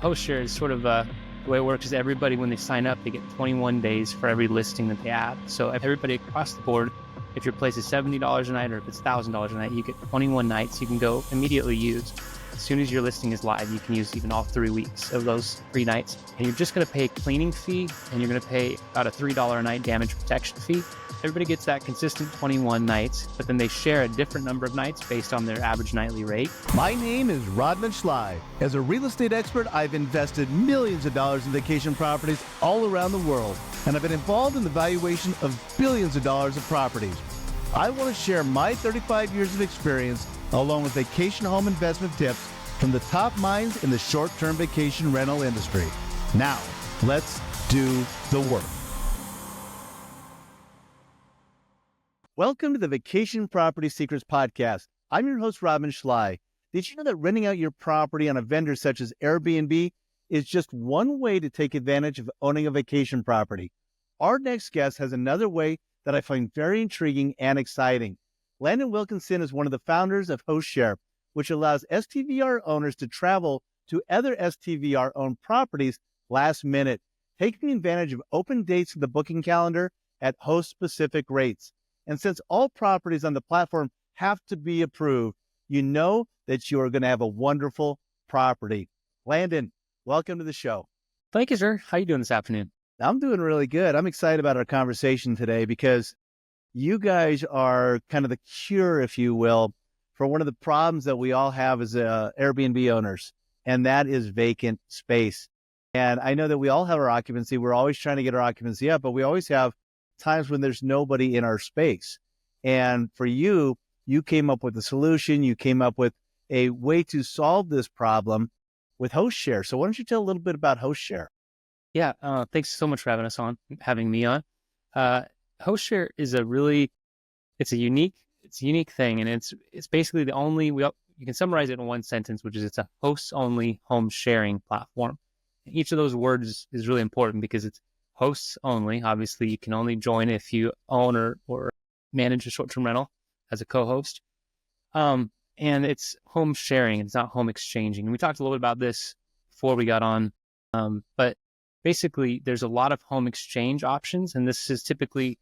Hostshare is sort of the way it works is everybody, when they sign up, they get 21 days for every listing that they add. So everybody across the board, if your place is $70 a night or if it's $1,000 a night, you get 21 nights you can go immediately use. As soon as your listing is live, you can use even all 3 weeks of those 3 nights. And you're just going to pay a cleaning fee, and you're going to pay about a $3 a night damage protection fee. Everybody gets that consistent 21 nights, but then they share a different number of nights based on their average nightly rate. My name is Rodman Schley. As a real estate expert, I've invested millions of dollars in vacation properties all around the world, and I've been involved in the valuation of billions of dollars of properties. I want to share my 35 years of experience along with vacation home investment tips from the top minds in the short-term vacation rental industry. Now, let's do the work. Welcome to the Vacation Property Secrets Podcast. I'm your host, Rodman Schley. Did you know that renting out your property on a vendor such as Airbnb is just one way to take advantage of owning a vacation property? Our next guest has another way that I find very intriguing and exciting. Landon Wilkinson is one of the founders of Hostshare, which allows STVR owners to travel to other STVR-owned properties last minute, taking advantage of open dates in the booking calendar at host-specific rates. And since all properties on the platform have to be approved, you know that you are going to have a wonderful property. Landon, welcome to the show. Thank you, sir. How are you doing this afternoon? I'm doing really good. I'm excited about our conversation today because you guys are kind of the cure, if you will, for one of the problems that we all have as Airbnb owners, and that is vacant space. And I know that we all have our occupancy. We're always trying to get our occupancy up, but we always have times when there's nobody in our space. And for you, you came up with a solution. You came up with a way to solve this problem with Hostshare. So why don't you tell a little bit about Hostshare? Yeah, thanks so much for having me on. Hostshare is it's a unique thing, and it's basically the only, you can summarize it in one sentence, which is it's a hosts-only home sharing platform. And each of those words is really important because it's hosts only. Obviously, you can only join if you own or manage a short-term rental as a co-host. And it's home sharing. It's not home exchanging. And we talked a little bit about this before we got on. But basically, there's a lot of home exchange options. And this is typically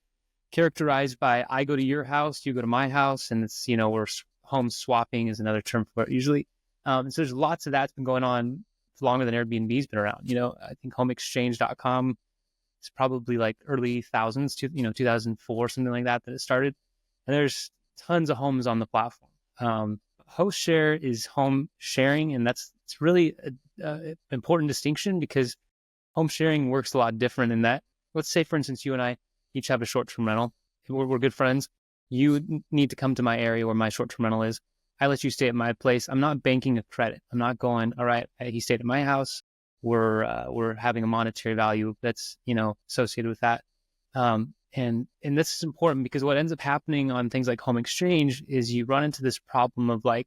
characterized by I go to your house, you go to my house. And it's, we're home swapping is another term for it usually. So there's lots of that's been going on longer than Airbnb's been around. I think homeexchange.com, it's probably like early thousands, 2004, something like that it started. And there's tons of homes on the platform. Hostshare is home sharing, and it's really an important distinction because home sharing works a lot different in that. Let's say, for instance, you and I each have a short-term rental. We're good friends. You need to come to my area where my short-term rental is. I let you stay at my place. I'm not banking a credit. I'm not going, all right, he stayed at my house. We're having a monetary value that's, associated with that. And this is important because what ends up happening on things like home exchange is you run into this problem of like,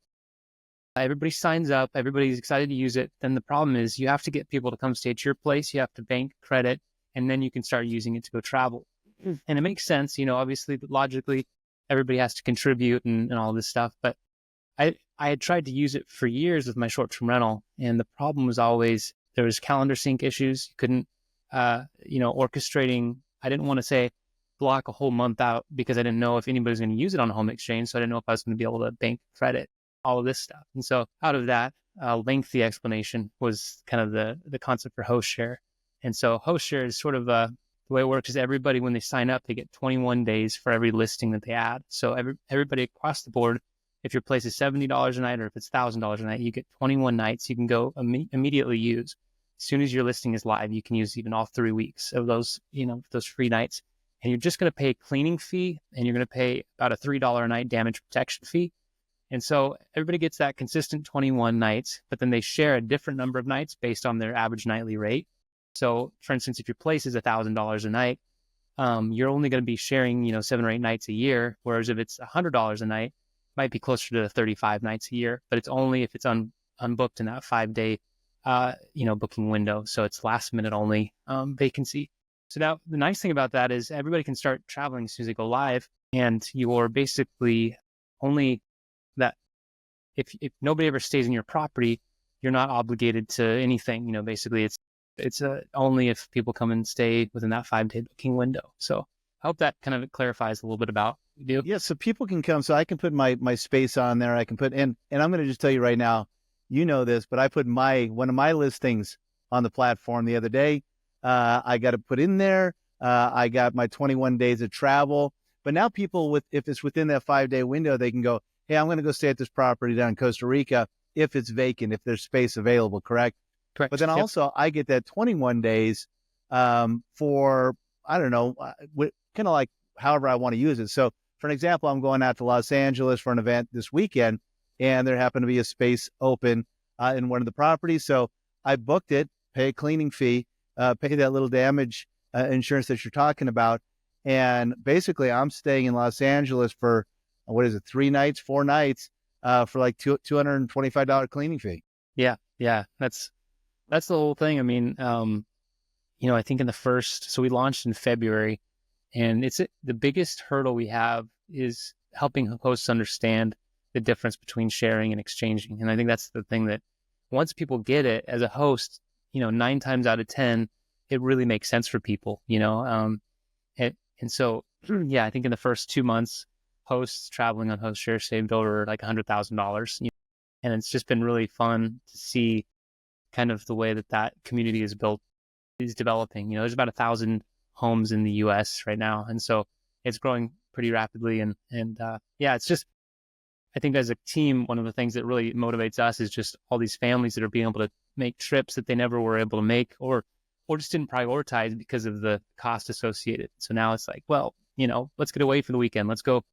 everybody signs up, everybody's excited to use it. Then the problem is you have to get people to come stay at your place. You have to bank credit, and then you can start using it to go travel. And it makes sense, obviously, logically, everybody has to contribute and all this stuff. But I had tried to use it for years with my short-term rental. And the problem was always, there was calendar sync issues. You couldn't, orchestrating. I didn't want to say block a whole month out because I didn't know if anybody was going to use it on a home exchange. So I didn't know if I was going to be able to bank credit, all of this stuff. And so out of that, lengthy explanation was kind of the concept for Hostshare. And so Hostshare is sort of the way it works is everybody, when they sign up, they get 21 days for every listing that they add. So everybody across the board, if your place is $70 a night or if it's $1,000 a night, you get 21 nights you can go immediately use. As soon as your listing is live, you can use even all 3 weeks of those, those free nights. And you're just going to pay a cleaning fee, and you're going to pay about a $3 a night damage protection fee. And so everybody gets that consistent 21 nights, but then they share a different number of nights based on their average nightly rate. So for instance, if your place is $1,000 a night, you're only going to be sharing, 7 or 8 nights a year. Whereas if it's $100 a night, it might be closer to 35 nights a year, but it's only if it's unbooked in that 5-day, booking window. So it's last minute only, vacancy. So now the nice thing about that is everybody can start traveling as soon as they go live, and you're basically only that if nobody ever stays in your property, you're not obligated to anything. Basically it's only if people come and stay within that 5-day booking window. So I hope that kind of clarifies a little bit about what we do. Yeah, so people can come. So I can put my space on there. I can put and I'm going to just tell you right now, you know this, but I put one of my listings on the platform the other day. I got to put in there. I got my 21 days of travel. But now people if it's within that 5-day window, they can go, hey, I'm going to go stay at this property down in Costa Rica if it's vacant, if there's space available, correct? Correct. But then Yep. also I get that 21 days for, I don't know, kind of like however I want to use it. So for an example, I'm going out to Los Angeles for an event this weekend, and there happened to be a space open in one of the properties. So I booked it, pay a cleaning fee, pay that little damage insurance that you're talking about. And basically I'm staying in Los Angeles for, 3 nights, 4 nights for like $225 cleaning fee. Yeah. That's the whole thing. I mean, I think so we launched in February, and the biggest hurdle we have is helping hosts understand the difference between sharing and exchanging. And I think that's the thing that once people get it as a host, 9 times out of 10, it really makes sense for people, and so, yeah, I think in the first 2 months, hosts traveling on Hostshare saved over like $100,000, and it's just been really fun to see kind of the way that community is developing. There's about 1,000 homes in the US right now. And so it's growing pretty rapidly. And yeah, it's just, I think as a team, one of the things that really motivates us is just all these families that are being able to make trips that they never were able to make or just didn't prioritize because of the cost associated. So now it's like, well, let's get away for the weekend. Let's go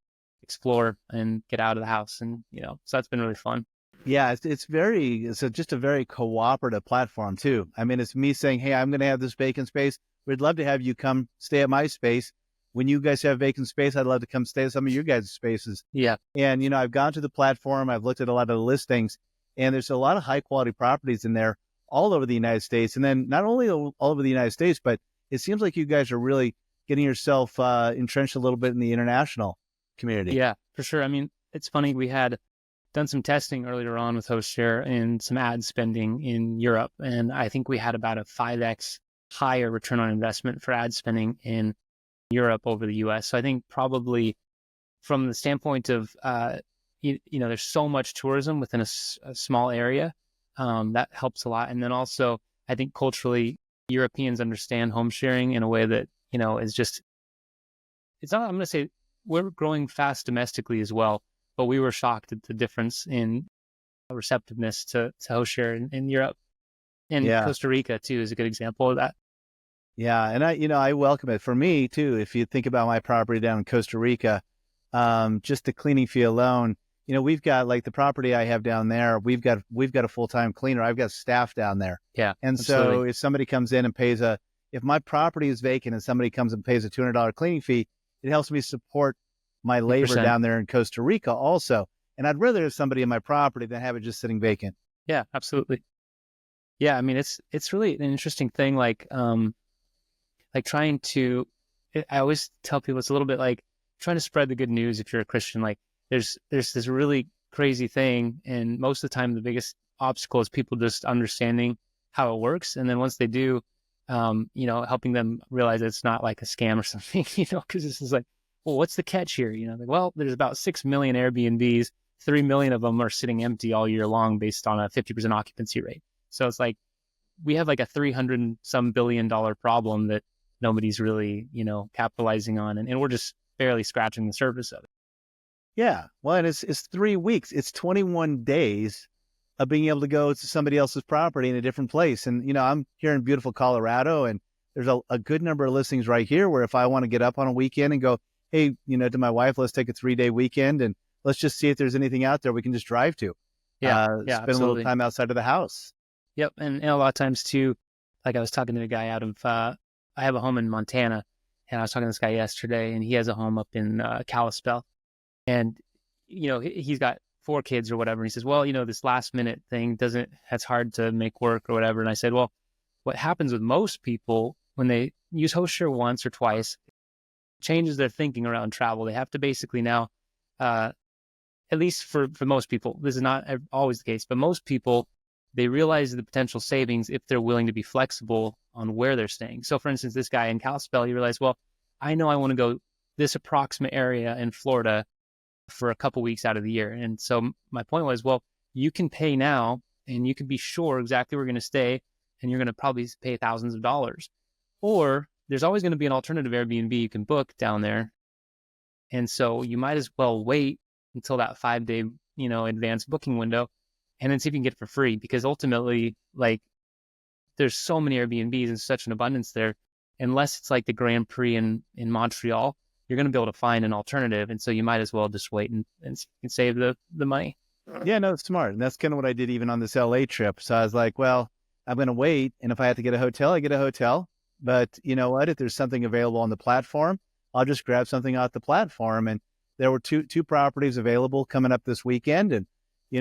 explore and get out of the house. And, so that's been really fun. Yeah, it's just a very cooperative platform too. I mean, it's me saying, hey, I'm going to have this vacant space. We'd love to have you come stay at my space. When you guys have vacant space, I'd love to come stay at some of your guys' spaces. Yeah. And, I've gone to the platform. I've looked at a lot of the listings, and there's a lot of high quality properties in there all over the United States. And then not only all over the United States, but it seems like you guys are really getting yourself entrenched a little bit in the international community. Yeah, for sure. I mean, it's funny. We had done some testing earlier on with Hostshare and some ad spending in Europe. And I think we had about a 5x higher return on investment for ad spending in Europe over the US. So I think probably from the standpoint of, there's so much tourism within a small area, that helps a lot. And then also, I think culturally, Europeans understand home sharing in a way that, is just, it's not, I'm going to say we're growing fast domestically as well, but we were shocked at the difference in receptiveness to Hostshare in Europe. And Costa Rica too is a good example of that. Yeah, and I welcome it. For me too, if you think about my property down in Costa Rica, just the cleaning fee alone, we've got like the property I have down there, we've got a full-time cleaner. I've got staff down there. Yeah. And absolutely. So if somebody comes in and if my property is vacant and somebody comes and pays a $200 cleaning fee, it helps me support my labor 100%. down there in Costa Rica also. And I'd rather have somebody in my property than have it just sitting vacant. Yeah, absolutely. Yeah. I mean, it's really an interesting thing. Like trying to, I always tell people it's a little bit like trying to spread the good news. If you're a Christian, like there's this really crazy thing. And most of the time, the biggest obstacle is people just understanding how it works. And then once they do, helping them realize it's not like a scam or something, because this is like, well, what's the catch here? Like, well, there's about 6 million Airbnbs, 3 million of them are sitting empty all year long based on a 50% occupancy rate. So it's like, we have like a $300 some billion problem that nobody's really, capitalizing on. And we're just barely scratching the surface of it. Yeah. Well, and it's 3 weeks. It's 21 days of being able to go to somebody else's property in a different place. And, I'm here in beautiful Colorado, and there's a good number of listings right here where if I want to get up on a weekend and go, hey, to my wife, let's take a 3-day weekend and let's just see if there's anything out there we can just drive to. Spend absolutely. a little time outside of the house. Yep. And a lot of times too, like I was talking to a guy out of, I have a home in Montana, and I was talking to this guy yesterday, and he has a home up in Kalispell. And, he's got 4 kids or whatever. And he says, well, this last minute thing that's hard to make work or whatever. And I said, well, what happens with most people when they use Hostshare once or twice, changes their thinking around travel. They have to basically now, at least for most people, this is not always the case, but most people, they realize the potential savings if they're willing to be flexible on where they're staying. So for instance, this guy in Kalispell, he realized, well, I know I want to go this approximate area in Florida for a couple weeks out of the year. And so my point was, well, you can pay now and you can be sure exactly where you're going to stay, and you're going to probably pay thousands of dollars. Or there's always going to be an alternative Airbnb you can book down there. And so you might as well wait until that 5-day, advanced booking window, and then see if you can get it for free. Because ultimately, like, there's so many Airbnbs and such an abundance there. Unless it's like the Grand Prix in Montreal, you're going to be able to find an alternative. And so you might as well just wait and save the money. Yeah, no, it's smart. And that's kind of what I did even on this LA trip. So I was like, well, I'm going to wait. And if I have to get a hotel, I get a hotel. But you know what? If there's something available on the platform, I'll just grab something off the platform. And there were two properties available coming up this weekend. And,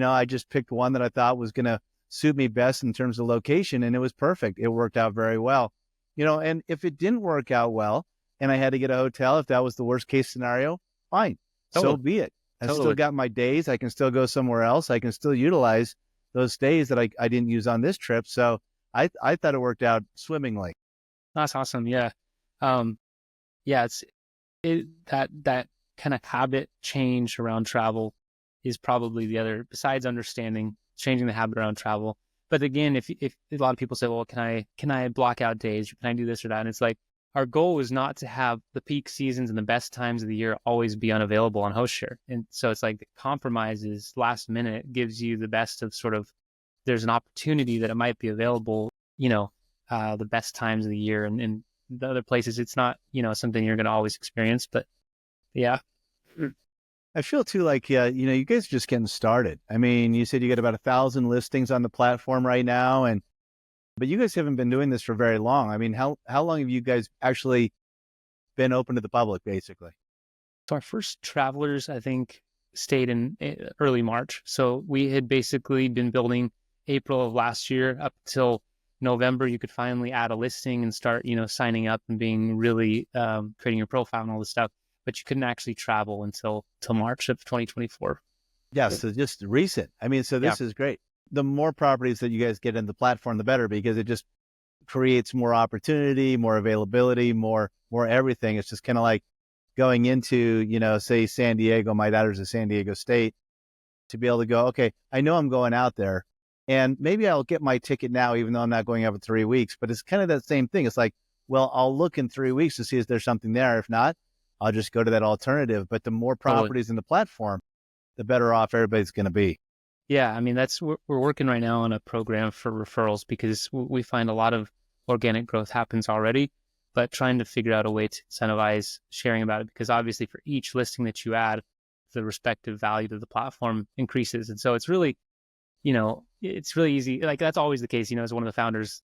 I just picked one that I thought was going to suit me best in terms of location. And it was perfect. It worked out very well. And if it didn't work out well and I had to get a hotel, if that was the worst case scenario, fine. Totally. So be it. I Totally. still got my days. I can still go somewhere else. I can still utilize those days that I didn't use on this trip. So I thought it worked out swimmingly. That's awesome. Yeah. Yeah, that kind of habit change around travel is probably the other, besides understanding, changing the habit around travel. But again, if a lot of people say, well, can I block out days? Can I do this or that? And it's like, our goal is not to have the peak seasons and the best times of the year always be unavailable on Hostshare. And so it's like the compromise is last minute gives you the best of sort of, there's an opportunity that it might be available, the best times of the year, and the other places, it's not, something you're going to always experience, but yeah. I feel too like, you guys are just getting started. I mean, you said you got about 1,000 listings on the platform right now, but you guys haven't been doing this for very long. I mean, how long have you guys actually been open to the public, basically? So our first travelers, I think, stayed in early March. So we had basically been building April of last year up till November. You could finally add a listing and start, signing up and being really creating your profile and all this stuff. But you couldn't actually travel until March of 2024. Yeah, so just recent. I mean, so this is great. The more properties that you guys get in the platform, the better, because it just creates more opportunity, more availability, more everything. It's just kind of like going into, say San Diego. My daughter's at San Diego State, to be able to go, okay, I know I'm going out there, and maybe I'll get my ticket now, even though I'm not going out for 3 weeks. But it's kind of that same thing. It's like, well, I'll look in 3 weeks to see if there's something there. If not, I'll just go to that alternative. But the more properties in the platform, the better off everybody's going to be. Yeah, I mean, we're working right now on a program for referrals, because we find a lot of organic growth happens already, but trying to figure out a way to incentivize sharing about it, because obviously for each listing that you add, the respective value to the platform increases. And so it's really, it's really easy. Like, that's always the case, as one of the founders,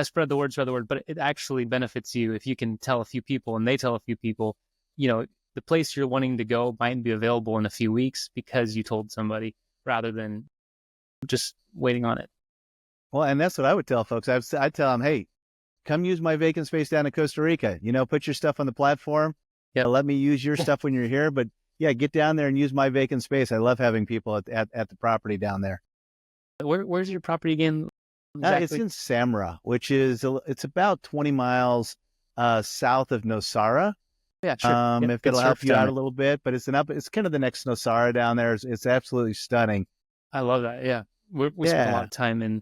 spread the word, but it actually benefits you if you can tell a few people and they tell a few people, the place you're wanting to go might be available in a few weeks because you told somebody, rather than just waiting on it. Well, and that's what I would tell folks. I'd tell them, hey, come use my vacant space down in Costa Rica. Put your stuff on the platform. Yeah, let me use your stuff when you're here. But yeah, get down there and use my vacant space. I love having people at the property down there. Where's your property again? Exactly? It's in Samara, which is it's about 20 miles south of Nosara. Yeah, sure. If it'll help you out a little bit, but it's kind of the next Nosara down there. It's absolutely stunning. I love that. Yeah. We spent a lot of time in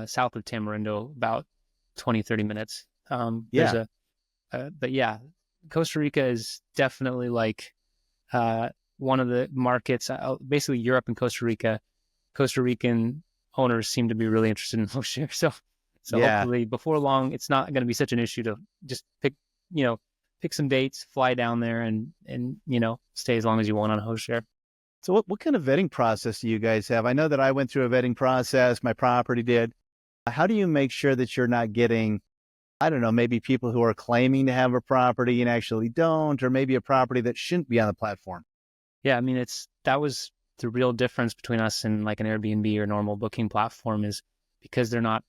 south of Tamarindo, about 20-30 minutes. But yeah, Costa Rica is definitely like one of the markets, basically Europe and Costa Rica. Costa Rican owners seem to be really interested in Hostshare. So hopefully before long, it's not going to be such an issue to just pick some dates, fly down there and stay as long as you want on Hostshare. So what kind of vetting process do you guys have? I know that I went through a vetting process, my property did. How do you make sure that you're not getting, I don't know, maybe people who are claiming to have a property and actually don't, or maybe a property that shouldn't be on the platform? Yeah, I mean, that was the real difference between us and like an Airbnb or normal booking platform, is because they're not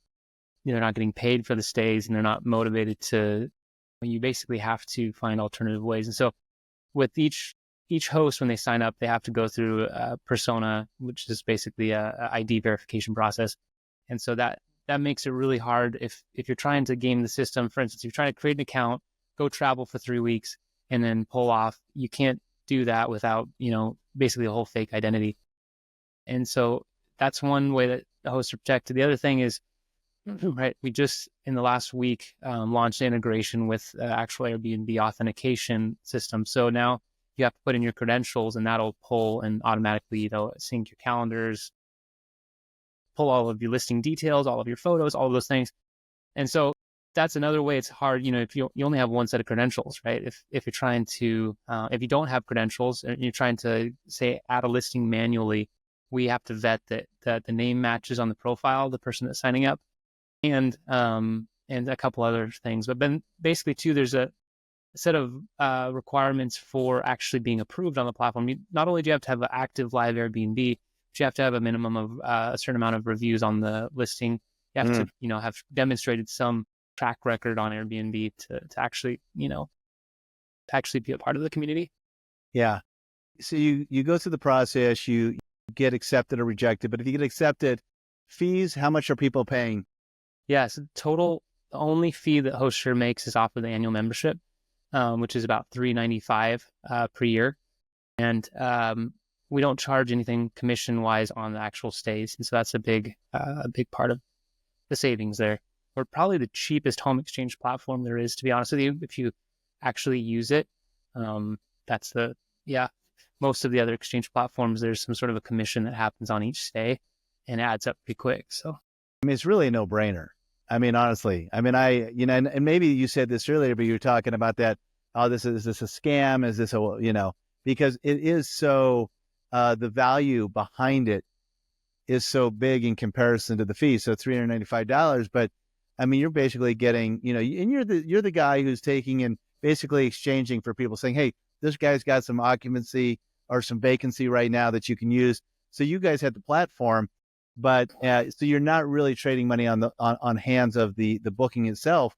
getting paid for the stays and they're not motivated to, you basically have to find alternative ways. And so with each host, when they sign up, they have to go through a persona, which is basically a ID verification process. And so that makes it really hard if you're trying to game the system. For instance, you're trying to create an account, go travel for 3 weeks, and then pull off. You can't do that without, basically a whole fake identity. And so that's one way that the hosts are protected. The other thing is, right, we just in the last week launched integration with actual Airbnb authentication system. So now you have to put in your credentials, and that'll pull and automatically, sync your calendars, pull all of your listing details, all of your photos, all of those things. And so that's another way it's hard, if you only have one set of credentials, right? If you're trying to, if you don't have credentials and you're trying to, say, add a listing manually, we have to vet that the name matches on the profile of the person that's signing up, and a couple other things. But then basically too, there's a set of requirements for actually being approved on the platform. Not only do you have to have an active live Airbnb, but you have to have a minimum of a certain amount of reviews on the listing. You have to, have demonstrated some track record on Airbnb to actually, actually be a part of the community. Yeah. So you go through the process, you get accepted or rejected, but if you get accepted, fees, how much are people paying? Yeah, so total, the only fee that Hostshare makes is off of the annual membership, which is about $395 per year. And we don't charge anything commission-wise on the actual stays. And so that's a big part of the savings there. We're probably the cheapest home exchange platform there is, to be honest with you, if you actually use it. Most of the other exchange platforms, there's some sort of a commission that happens on each stay and adds up pretty quick. So, it's really a no-brainer. Honestly, and maybe you said this earlier, but you were talking about that. Oh, is this a scam? Is this because it is so, the value behind it is so big in comparison to the fee. So $395, but you're basically getting, and you're the guy who's taking and basically exchanging for people, saying, hey, this guy's got some occupancy or some vacancy right now that you can use. So you guys have the platform, but so you're not really trading money on hands of the booking itself.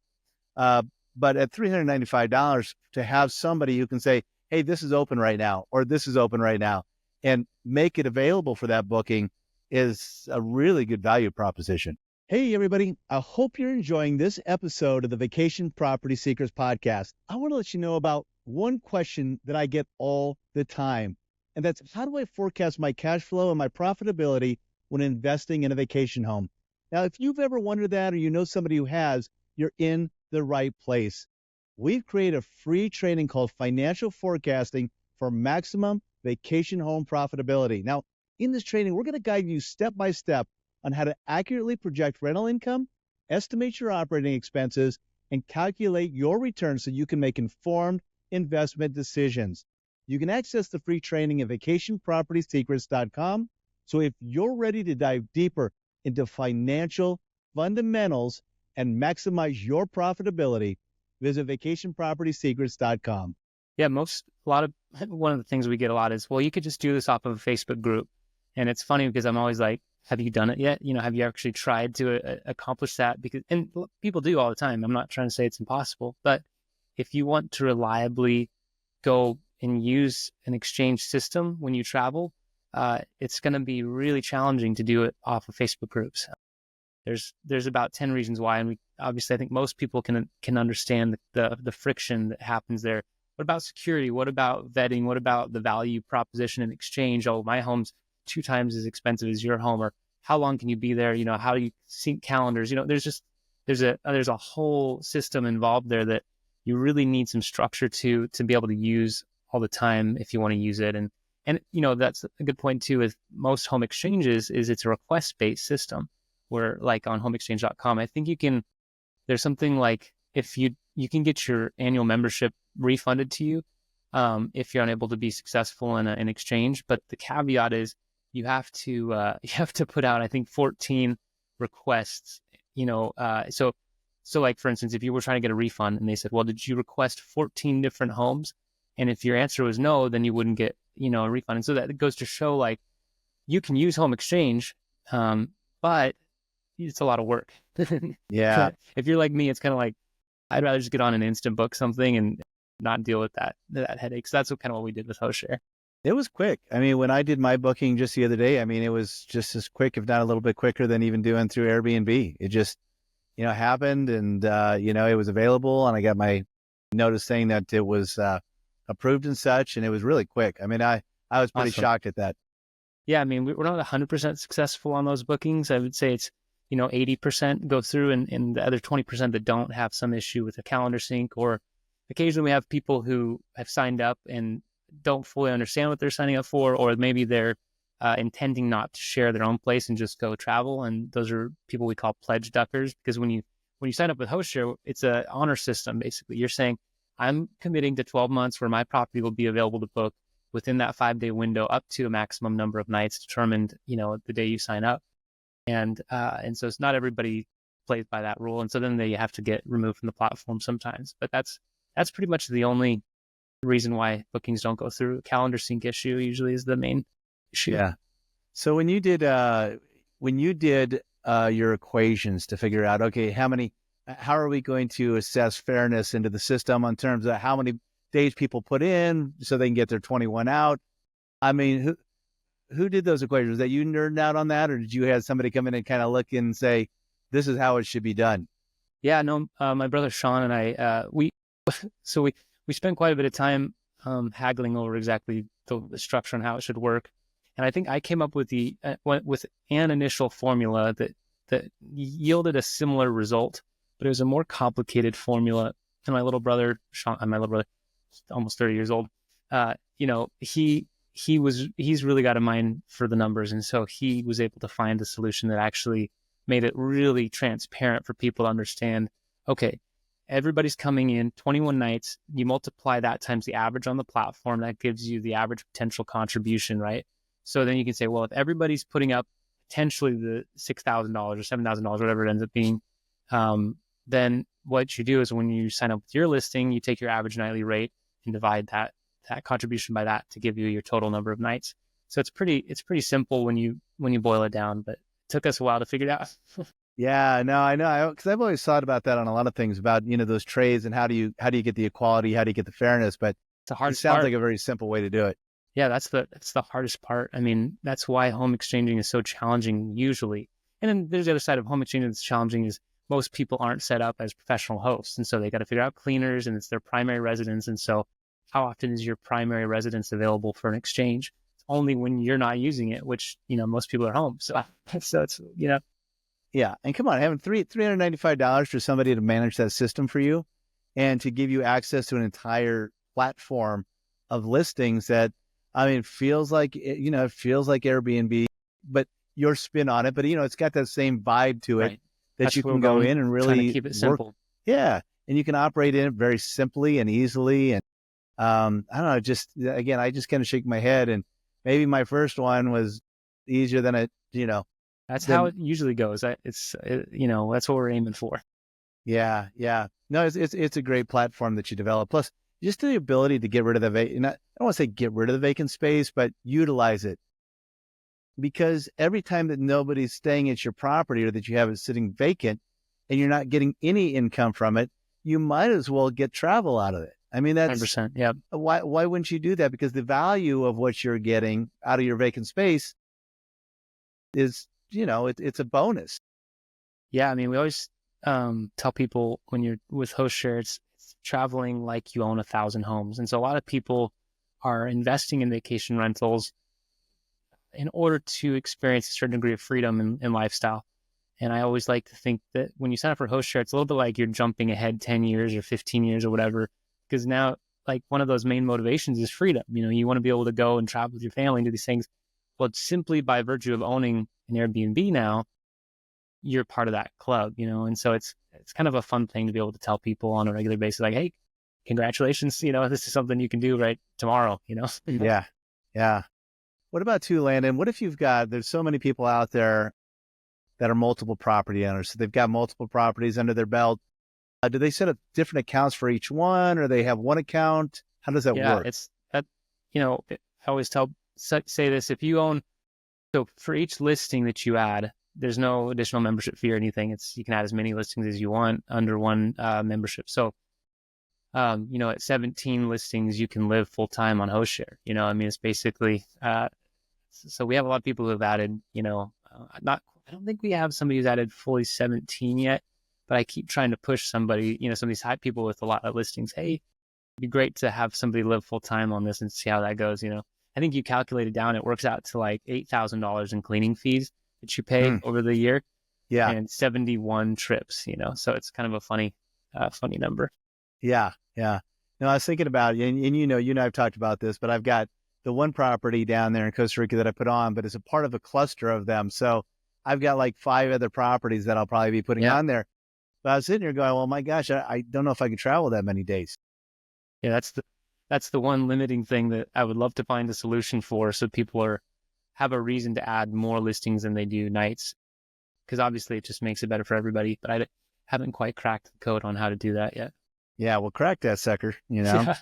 But at $395, to have somebody who can say, hey, this is open right now, or this is open right now, and make it available for that booking is a really good value proposition. Hey, everybody. I hope you're enjoying this episode of the Vacation Property Secrets podcast. I want to let you know about one question that I get all the time, and that's, how do I forecast my cash flow and my profitability when investing in a vacation home? Now, if you've ever wondered that, or you know somebody who has, you're in the right place. We've created a free training called Financial Forecasting for Maximum Vacation Home Profitability. Now, in this training, we're going to guide you step by step on how to accurately project rental income, estimate your operating expenses, and calculate your returns so you can make informed investment decisions. You can access the free training at vacationpropertysecrets.com. So if you're ready to dive deeper into financial fundamentals and maximize your profitability, visit vacationpropertysecrets.com. Yeah, one of the things we get a lot is, well, you could just do this off of a Facebook group. And it's funny because I'm always like, have you done it yet? Have you actually tried to accomplish that? And people do all the time. I'm not trying to say it's impossible, but if you want to reliably go and use an exchange system when you travel, it's going to be really challenging to do it off of Facebook groups. There's about 10 reasons why, and I think most people can understand the friction that happens there. What about security? What about vetting? What about the value proposition in exchange? Oh, my home's 2 times as expensive as your home, or how long can you be there? How do you sync calendars? There's a whole system involved there that you really need some structure to be able to use all the time if you want to use it. And that's a good point too, with most home exchanges is it's a request-based system, where like on homeexchange.com, I think there's something like, if you can get your annual membership refunded to you if you're unable to be successful in an exchange. But the caveat is you have to put out, I think, 14 requests. So like, for instance, if you were trying to get a refund and they said, well, did you request 14 different homes? And if your answer was no, then you wouldn't get a refund. And so that goes to show, like, you can use home exchange, but it's a lot of work. Yeah. If you're like me, it's kind of like, I'd rather just get on an instant book something and not deal with that headache. So that's kind of what we did with Hostshare. It was quick. I mean, when I did my booking just the other day, I mean, it was just as quick, if not a little bit quicker than even doing through Airbnb. It just, happened and, it was available and I got my notice saying that it was approved and such. And it was really quick. I mean, I was pretty Awesome. shocked at that. Yeah, I mean, we're not 100% successful on those bookings. I would say it's, 80% go through and the other 20% that don't have some issue with a calendar sync, or occasionally we have people who have signed up and don't fully understand what they're signing up for, or maybe they're intending not to share their own place and just go travel. And those are people we call pledge duckers, because when you sign up with Hostshare, it's an honor system. Basically, you're saying, I'm committing to 12 months where my property will be available to book within that 5-day window, up to a maximum number of nights determined, the day you sign up. And so it's not everybody plays by that rule. And so then they have to get removed from the platform sometimes. But that's pretty much the only reason why bookings don't go through. Calendar sync issue usually is the main issue. Yeah. So when you did your equations to figure out, okay, how are we going to assess fairness into the system in terms of how many days people put in so they can get their 21 out? I mean, who did those equations? Was that you nerding out on that, or did you have somebody come in and kind of look and say, this is how it should be done? Yeah, no, my brother Sean and I, we spent quite a bit of time haggling over exactly the structure and how it should work. And I think I came up with with an initial formula that yielded a similar result, but it was a more complicated formula. And my little brother Sean, almost 30 years old, he's really got a mind for the numbers, and so he was able to find a solution that actually made it really transparent for people to understand. Okay, everybody's coming in 21 nights. You multiply that times the average on the platform, that gives you the average potential contribution, right? So then you can say, well, if everybody's putting up potentially the $6,000 or $7,000, whatever it ends up being, then what you do is when you sign up with your listing, you take your average nightly rate and divide that contribution by that to give you your total number of nights. So it's pretty simple when you boil it down, but it took us a while to figure it out. Yeah, no, I know. Because I've always thought about that on a lot of things about, those trades and how do you get the equality? How do you get the fairness? But It's the hardest it sounds part. like a very simple way to do it. Yeah, that's the hardest part. I mean, that's why home exchanging is so challenging usually. And then there's the other side of home exchanging that's challenging is most people aren't set up as professional hosts. And so they got to figure out cleaners, and it's their primary residence. And so how often is your primary residence available for an exchange? It's only when you're not using it, which, most people are home. So it's, Yeah. And come on, having $395 for somebody to manage that system for you and to give you access to an entire platform of listings that, I mean, it feels like Airbnb, but your spin on it. But, it's got that same vibe to it right. that That's you where can we're go going, in and trying to really keep it work. simple. Yeah. And you can operate in it very simply and easily. And I don't know, again, I just kind of shake my head. And maybe my first one was easier than That's how it usually goes. That's what we're aiming for. Yeah, yeah. No, it's a great platform that you develop. Plus, just the ability to get rid of I don't want to say get rid of the vacant space, but utilize it. Because every time that nobody's staying at your property or that you have it sitting vacant and you're not getting any income from it, you might as well get travel out of it. I mean, that's 100%. Yeah. why wouldn't you do that? Because the value of what you're getting out of your vacant space is, it's a bonus. Yeah. I mean, we always tell people when you're with Hostshare, it's traveling like you own 1,000 homes. And so a lot of people are investing in vacation rentals in order to experience a certain degree of freedom and lifestyle. And I always like to think that when you sign up for Hostshare, it's a little bit like you're jumping ahead 10 years or 15 years or whatever, because now, like, one of those main motivations is freedom. You want to be able to go and travel with your family and do these things. Well, simply by virtue of owning an Airbnb now, you're part of that club, and so it's kind of a fun thing to be able to tell people on a regular basis, like, hey, congratulations, this is something you can do right tomorrow. Yeah. Yeah. What about too, Landon? What if there's so many people out there that are multiple property owners. So they've got multiple properties under their belt. Do they set up different accounts for each one, or they have one account? How does that work? It's that, I always say this, if you own, so for each listing that you add, there's no additional membership fee or anything. You can add as many listings as you want under one membership. So At 17 listings, you can live full time on Hostshare. I mean, it's basically, so we have a lot of people who have added, I don't think we have somebody who's added fully 17 yet, but I keep trying to push somebody, some of these high people with a lot of listings. Hey, it'd be great to have somebody live full time on this and see how that goes. I think you calculate it down, it works out to like $8,000 in cleaning fees that you pay over the year. Yeah. And 71 trips, so it's kind of a funny number. Yeah. Yeah. No, I was thinking about it, and you and I have talked about this, but I've got the one property down there in Costa Rica that I put on, but it's a part of a cluster of them. So I've got like 5 other properties that I'll probably be putting on there. But I was sitting here going, well, my gosh, I don't know if I could travel that many days. Yeah, that's the one limiting thing that I would love to find a solution for, so people have a reason to add more listings than they do nights, because obviously it just makes it better for everybody. But I haven't quite cracked the code on how to do that yet. Yeah, well, crack that sucker. Yeah.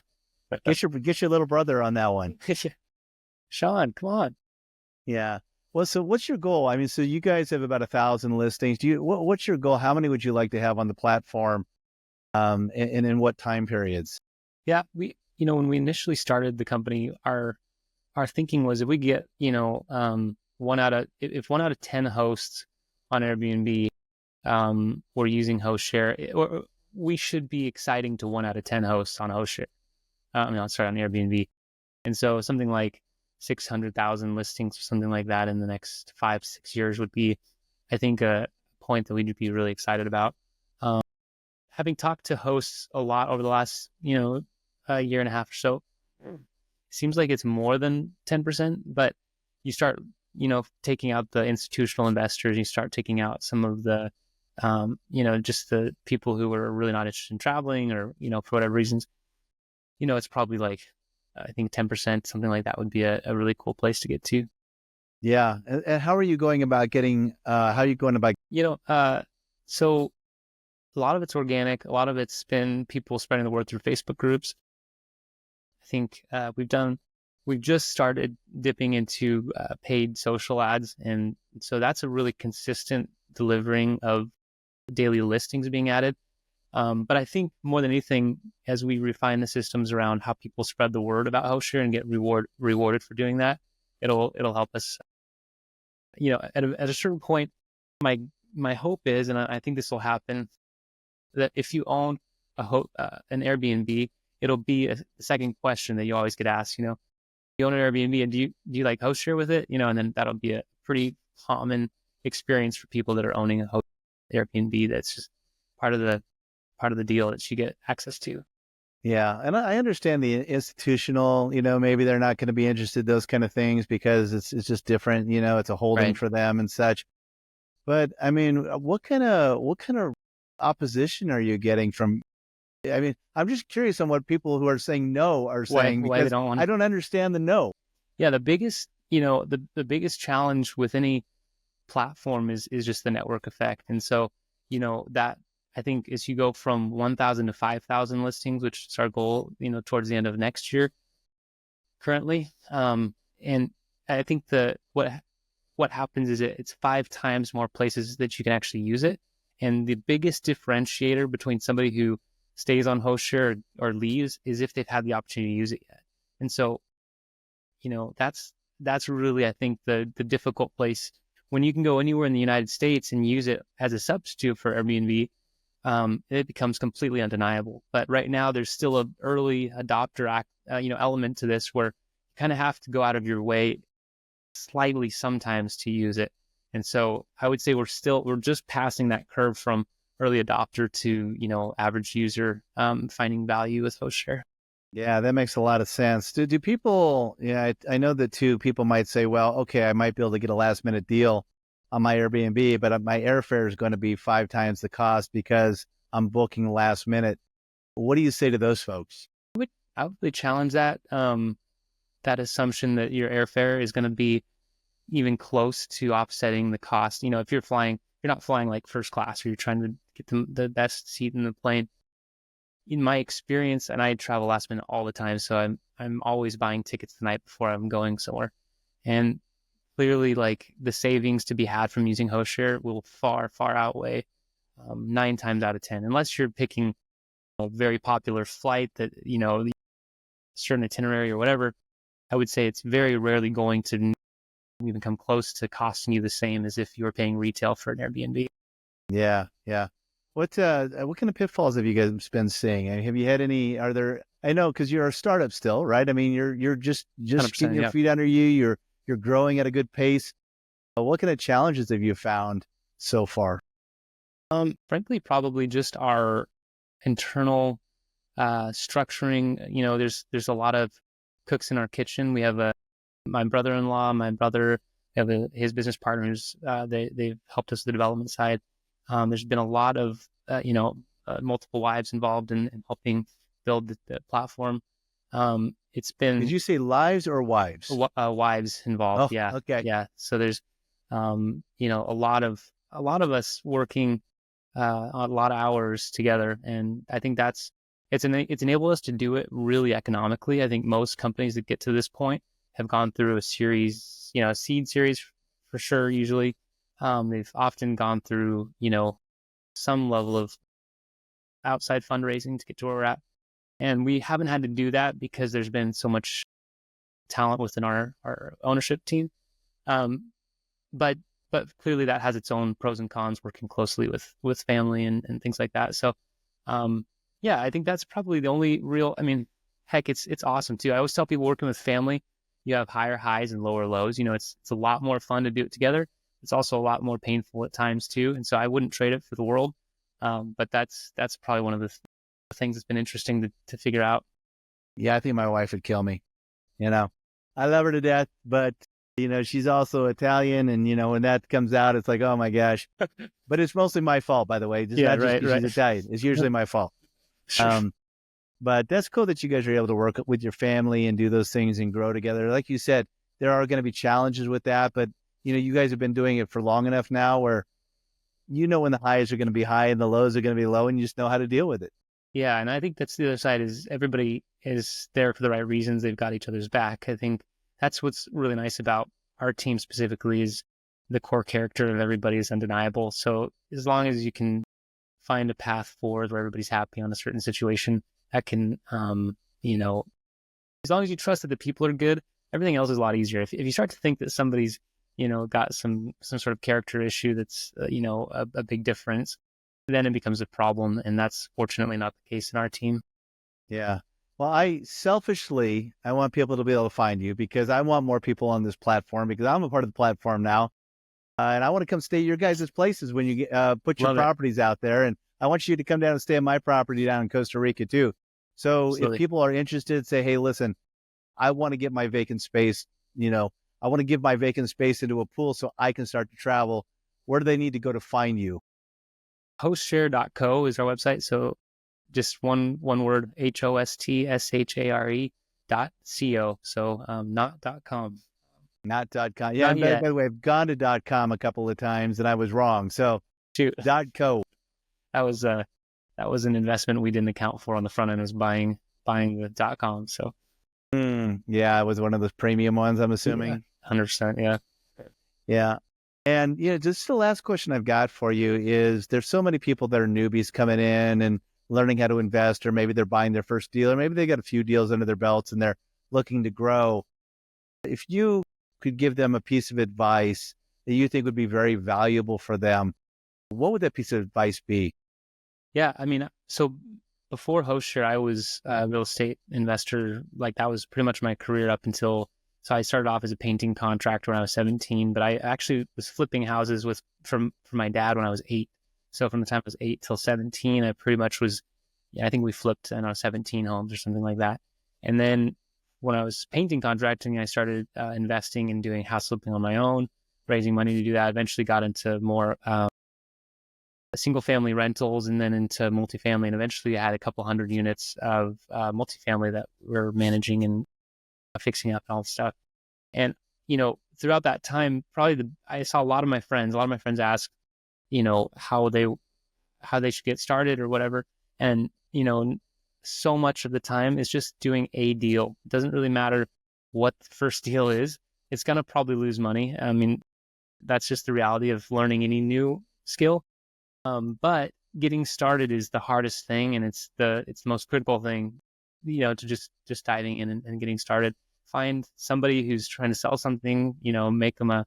Get your little brother on that one. Sean, come on. Yeah. Well, so what's your goal? I mean, so you guys have about 1,000 listings. What's your goal? How many would you like to have on the platform? And in what time periods? Yeah, when we initially started the company, our thinking was if we get, if 1 out of 10 hosts on Airbnb, were using Hostshare, or we should be exciting to 1 out of 10 hosts on Hostshare. On Airbnb. And so something like 600,000 listings or something like that in the next 5-6 years would be, I think, a point that we'd be really excited about. Having talked to hosts a lot over the last, a year and a half or so, it seems like it's more than 10%, but you start, taking out the institutional investors, you start taking out some of the, just the people who are really not interested in traveling or, for whatever reasons, it's probably like, I think 10%, something like that would be a really cool place to get to. Yeah. And how are you going about getting, so a lot of it's organic. A lot of it's been people spreading the word through Facebook groups. I think we've just started dipping into paid social ads. And so that's a really consistent delivering of daily listings being added. But I think more than anything, as we refine the systems around how people spread the word about Hostshare and get rewarded for doing that, it'll help us. At a certain point, my hope is, and I think this will happen, that if you own an Airbnb, it'll be a second question that you always get asked. You own an Airbnb, and do you like Hostshare with it? And then that'll be a pretty common experience for people that are owning a Airbnb. That's just part of the deal that you get access to. Yeah. And I understand the institutional, maybe they're not going to be interested in those kind of things because it's just different, it's a holding for them and such. But I mean, what kind of opposition are you getting from, I mean, I'm just curious on what people who are saying no are saying, why they because don't want I don't understand the no. Yeah. The biggest, the biggest challenge with any platform is just the network effect. And so, that, I think as you go from 1,000 to 5,000 listings, which is our goal, towards the end of next year currently. And I think what happens is it's 5 times more places that you can actually use it. And the biggest differentiator between somebody who stays on Hostshare or leaves is if they've had the opportunity to use it yet. And so, that's really, I think, the difficult place. When you can go anywhere in the United States and use it as a substitute for Airbnb, it becomes completely undeniable. But right now, there's still an early adopter element to this, where you kind of have to go out of your way slightly sometimes to use it. And so I would say we're just passing that curve from early adopter to average user finding value with Hostshare. Yeah, that makes a lot of sense. Do people? Yeah, I know that too. People might say, well, okay, I might be able to get a last minute deal on my Airbnb, but my airfare is going to be 5 times the cost because I'm booking last minute. What do you say to those folks? I would really challenge that assumption that your airfare is going to be even close to offsetting the cost. If you're not flying like first class, or you're trying to get the best seat in the plane. In my experience, and I travel last minute all the time, so I'm always buying tickets the night before I'm going somewhere. And clearly, like, the savings to be had from using Hostshare will far, far outweigh 9 times out of 10, unless you're picking a very popular flight that, certain itinerary or whatever, I would say it's very rarely going to even come close to costing you the same as if you were paying retail for an Airbnb. Yeah, yeah. What kind of pitfalls have you guys been seeing? Have you had any? Are there? I know because you're a startup still, right? I mean, you're just 100%, getting your yeah. feet under you. You're growing at a good pace. What kind of challenges have you found so far? Frankly, probably just our internal structuring. There's a lot of cooks in our kitchen. We have my brother-in-law, my brother, his business partners. They've helped us with the development side. There's been a lot of multiple wives involved in helping build the platform. It's been Did you say lives or wives? wives involved. Oh, Yeah, okay. yeah. So there's a lot of us working a lot of hours together, and I think it's enabled us to do it really economically. I think most companies that get to this point have gone through a series, a seed series for sure. Usually, they've often gone through, some level of outside fundraising to get to where we're at. And we haven't had to do that because there's been so much talent within our ownership team. Um, but clearly that has its own pros and cons, working closely with family and things like that. So, yeah, I think that's probably the only real, heck, it's awesome too. I always tell people working with family, you have higher highs and lower lows. It's a lot more fun to do it together. It's also a lot more painful at times too. And so I wouldn't trade it for the world. But that's probably one of the things that's been interesting to figure out. Yeah, I think my wife would kill me. I love her to death, but she's also Italian, and when that comes out, it's like, oh my gosh. But it's mostly my fault, by the way. It's Yeah, not just right, because she's Italian. It's usually my fault. Sure. But that's cool that you guys are able to work with your family and do those things and grow together. Like you said, there are going to be challenges with that, but you guys have been doing it for long enough now where when the highs are going to be high and the lows are going to be low, and you just know how to deal with it. Yeah, and I think that's the other side, is everybody is there for the right reasons. They've got each other's back. I think that's what's really nice about our team specifically, is the core character of everybody is undeniable. So as long as you can find a path forward where everybody's happy on a certain situation, that can, as long as you trust that the people are good, everything else is a lot easier. If you start to think that somebody's, got some sort of character issue that's, a big difference, then it becomes a problem. And that's fortunately not the case in our team. Yeah. Well, I want people to be able to find you, because I want more people on this platform, because I'm a part of the platform now. And I want to come stay at your guys' places when you put your Love it. properties out there. And I want you to come down and stay at my property down in Costa Rica too. So if Absolutely. people are interested, say, hey, listen, I want to get my vacant space, I want to give my vacant space into a pool so I can start to travel. Where do they need to go to find you? Hostshare.co is our website. So just one word, HOSTSHARE.co. So not .com. Not .com. Yeah, Not and by yet. the way, I've gone to .com a couple of times and I was wrong. So Shoot. .co. That was an investment we didn't account for on the front end, was buying the .com. So Yeah, it was one of those premium ones, I'm assuming. 100%. Yeah. Yeah. And just the last question I've got for you is, there's so many people that are newbies coming in and learning how to invest, or maybe they're buying their first deal, or maybe they got a few deals under their belts and they're looking to grow. If you could give them a piece of advice that you think would be very valuable for them, what would that piece of advice be? Yeah. So before Hostshare, I was a real estate investor. Like, that was pretty much my career up until, so I started off as a painting contractor when I was 17, but I actually was flipping houses for my dad when I was 8. So from the time I was 8 till 17, I pretty much was, I think we flipped 17 homes or something like that. And then when I was painting contracting, I started investing and doing house flipping on my own, raising money to do that. Eventually got into more single family rentals, and then into multifamily. And eventually I had a couple hundred units of multifamily that we're managing and fixing up and all the stuff. And, throughout that time, I saw a lot of my friends ask, how they should get started or whatever. And, so much of the time it's just doing a deal. It doesn't really matter what the first deal is. It's going to probably lose money. That's just the reality of learning any new skill. But getting started is the hardest thing, and it's the most critical thing, to just diving in and getting started. Find somebody who's trying to sell something, make them a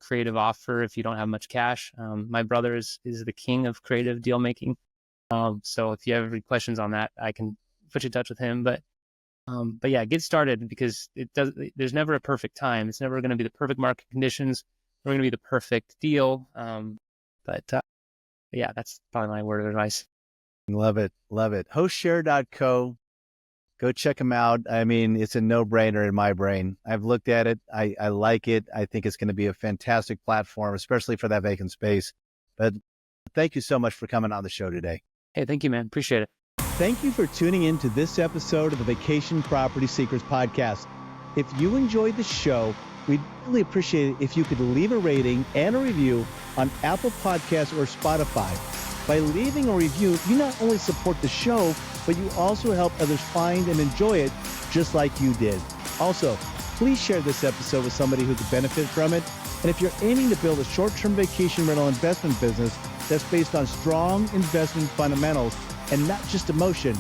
creative offer if you don't have much cash. My brother is the king of creative deal making. So if you have any questions on that, I can put you in touch with him. But yeah, get started, because there's never a perfect time. It's never going to be the perfect market conditions. We're going to be the perfect deal. But yeah, that's probably my word of advice. Love it. Love it. Hostshare.co. Go check them out. I mean, it's a no-brainer in my brain. I've looked at it. I like it. I think it's going to be a fantastic platform, especially for that vacant space. But thank you so much for coming on the show today. Hey, thank you, man. Appreciate it. Thank you for tuning in to this episode of the Vacation Property Secrets Podcast. If you enjoyed the show, we'd really appreciate it if you could leave a rating and a review on Apple Podcasts or Spotify. By leaving a review, you not only support the show, but you also help others find and enjoy it just like you did. Also, please share this episode with somebody who could benefit from it. And if you're aiming to build a short-term vacation rental investment business that's based on strong investment fundamentals and not just emotion,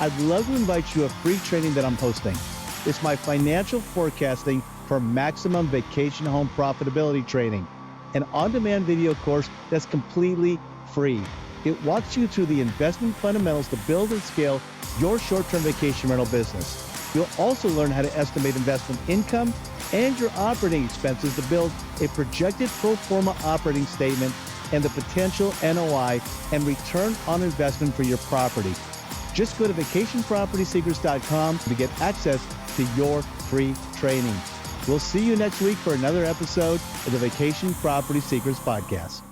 I'd love to invite you to a free training that I'm hosting. It's my financial forecasting for maximum vacation home profitability training, an on-demand video course that's completely free. It walks you through the investment fundamentals to build and scale your short-term vacation rental business. You'll also learn how to estimate investment income and your operating expenses to build a projected pro forma operating statement and the potential NOI and return on investment for your property. Just go to vacationpropertysecrets.com to get access to your free training. We'll see you next week for another episode of the Vacation Property Secrets Podcast.